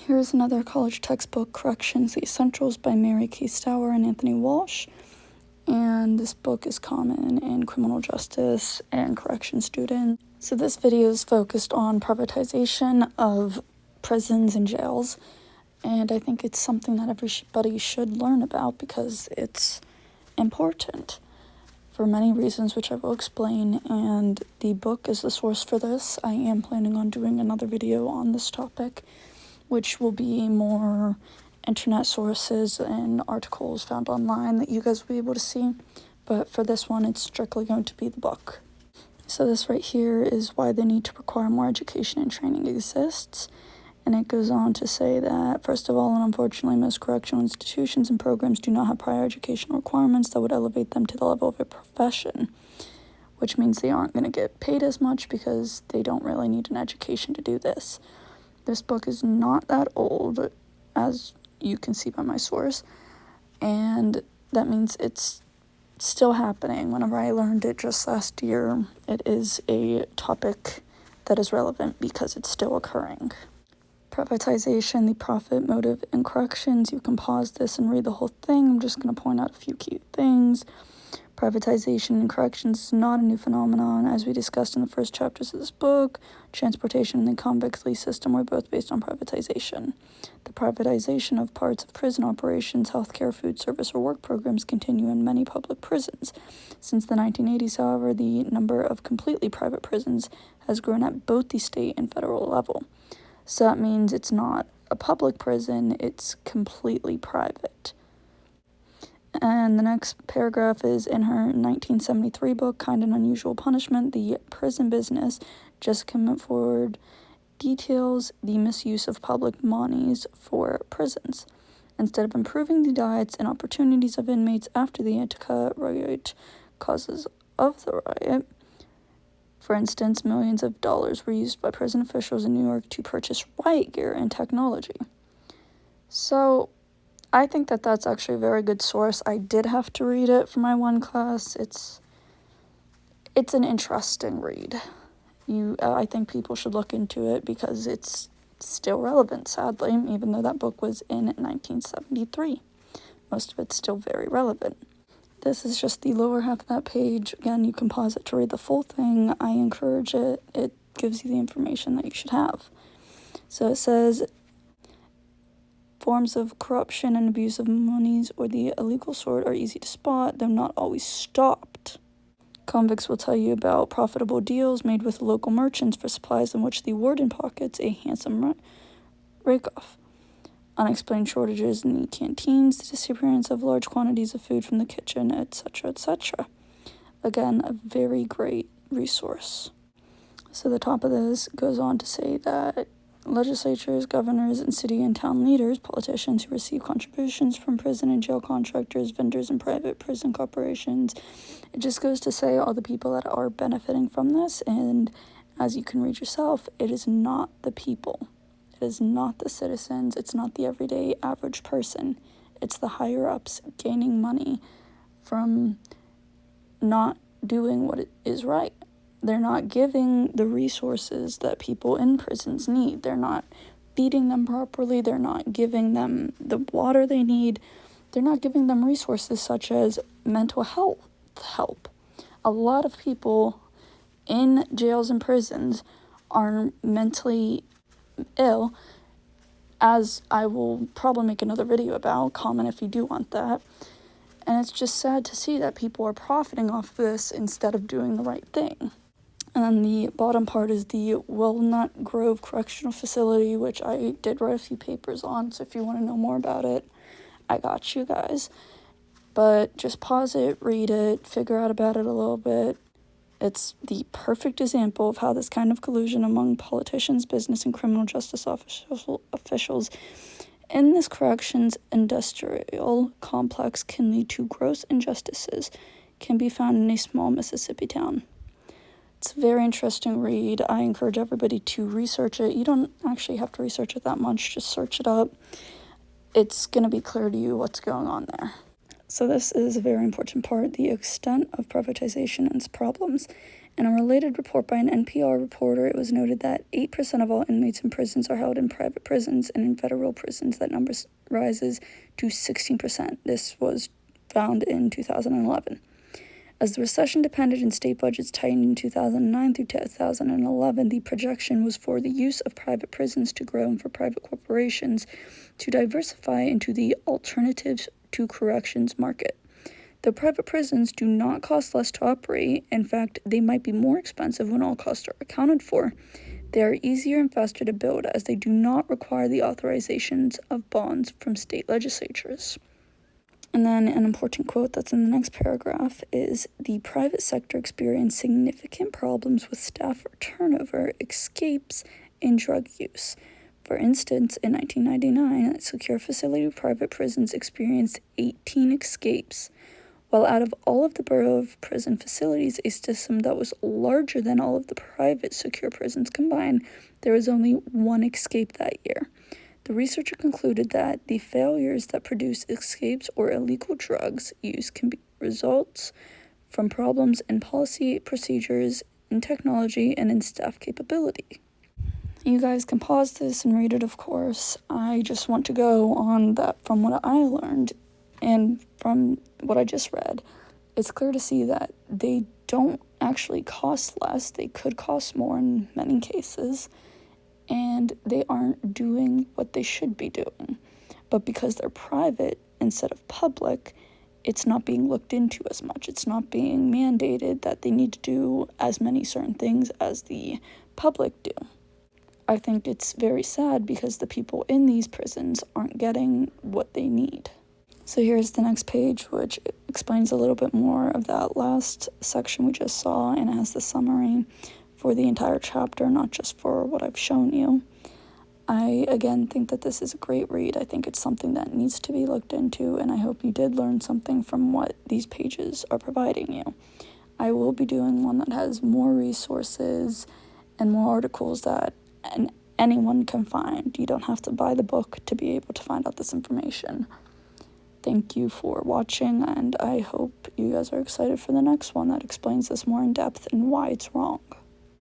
Here's another college textbook, Corrections, The Essentials by Mary K. Stower and Anthony Walsh. And this book is common in criminal justice and correction students. So this video is focused on privatization of prisons and jails. And I think it's something that everybody should learn about because it's important for many reasons, which I will explain. And the book is the source for this. I am planning on doing another video on this topic, which will be more internet sources and articles found online that you guys will be able to see. But for this one, it's strictly going to be the book. So this right here is why the need to require more education and training exists. And it goes on to say that, first of all, and unfortunately, most correctional institutions and programs do not have prior educational requirements that would elevate them to the level of a profession, which means they aren't going to get paid as much because they don't really need an education to do this. This book is not that old, as you can see by my source, and that means it's still happening. Whenever I learned it just last year, it is a topic that is relevant because it's still occurring. Privatization, the profit motive in corrections. You can pause this and read the whole thing. I'm just going to point out a few key things. Privatization in corrections is not a new phenomenon. As we discussed in the first chapters of this book, transportation and the convict lease system were both based on privatization. The privatization of parts of prison operations, healthcare, food service, or work programs continue in many public prisons. Since the 1980s, however, the number of completely private prisons has grown at both the state and federal level. So that means it's not a public prison, it's completely private. And the next paragraph is in her 1973 book, Kind and Unusual Punishment, The Prison Business. Jessica Mitford details the misuse of public monies for prisons. Instead of improving the diets and opportunities of inmates after the Antica riot causes of the riot, for instance, millions of dollars were used by prison officials in New York to purchase riot gear and technology. So I think that that's actually a very good source. I did have to read it for my one class. It's an interesting read. I think people should look into it because it's still relevant, sadly, even though that book was in 1973. Most of it's still very relevant. This is just the lower half of that page. Again, you can pause it to read the full thing. I encourage it. It gives you the information that you should have. So it says, forms of corruption and abuse of monies or the illegal sort are easy to spot, though not always stopped. Convicts will tell you about profitable deals made with local merchants for supplies in which the warden pockets a handsome rake-off. Unexplained shortages in the canteens, the disappearance of large quantities of food from the kitchen, etc., etc. Again, a very great resource. So the top of this goes on to say that legislatures, governors, and city and town leaders, politicians who receive contributions from prison and jail contractors, vendors, and private prison corporations. It just goes to say all the people that are benefiting from this, and as you can read yourself, it is not the people. It is not the citizens. It's not the everyday average person. It's the higher-ups gaining money from not doing what is right. They're not giving the resources that people in prisons need. They're not feeding them properly. They're not giving them the water they need. They're not giving them resources such as mental health help. A lot of people in jails and prisons are mentally ill, as I will probably make another video about. Comment if you do want that. And it's just sad to see that people are profiting off of this instead of doing the right thing. And then the bottom part is the Walnut Grove Correctional Facility, which I did write a few papers on, so if you want to know more about it, I got you guys. But just pause it, read it, figure out about it a little bit. It's the perfect example of how this kind of collusion among politicians, business, and criminal justice officials in this corrections industrial complex can lead to gross injustices can be found in a small Mississippi town. It's a very interesting read. I encourage everybody to research it. You don't actually have to research it that much. Just search it up. It's going to be clear to you what's going on there. So this is a very important part, the extent of privatization and its problems. In a related report by an NPR reporter, it was noted that 8% of all inmates in prisons are held in private prisons, and in federal prisons that number rises to 16%. This was found in 2011. As the recession dependent and state budgets tightened in 2009 through 2011, the projection was for the use of private prisons to grow and for private corporations to diversify into the alternatives to corrections market. Though private prisons do not cost less to operate, in fact, they might be more expensive when all costs are accounted for, they are easier and faster to build as they do not require the authorizations of bonds from state legislatures. And then an important quote that's in the next paragraph is, the private sector experienced significant problems with staff turnover, escapes, and drug use. For instance, in 1999, a secure facility of private prisons experienced 18 escapes, while out of all of the Bureau of Prison facilities, a system that was larger than all of the private secure prisons combined, there was only one escape that year. The researcher concluded that the failures that produce escapes or illegal drugs use can be results from problems in policy, procedures, in technology, and in staff capability. You guys can pause this and read it, of course. I just want to go on that from what I learned and from what I just read. It's clear to see that they don't actually cost less. They could cost more in many cases, and they aren't doing what they should be doing. But because they're private instead of public, it's not being looked into as much. It's not being mandated that they need to do as many certain things as the public do. I think it's very sad because the people in these prisons aren't getting what they need. So here's the next page, which explains a little bit more of that last section we just saw, and it has the summary for the entire chapter, not just for what I've shown you. I, again, think that this is a great read. I think it's something that needs to be looked into, and I hope you did learn something from what these pages are providing you. I will be doing one that has more resources and more articles that anyone can find. You don't have to buy the book to be able to find out this information. Thank you for watching, and I hope you guys are excited for the next one that explains this more in depth and why it's wrong.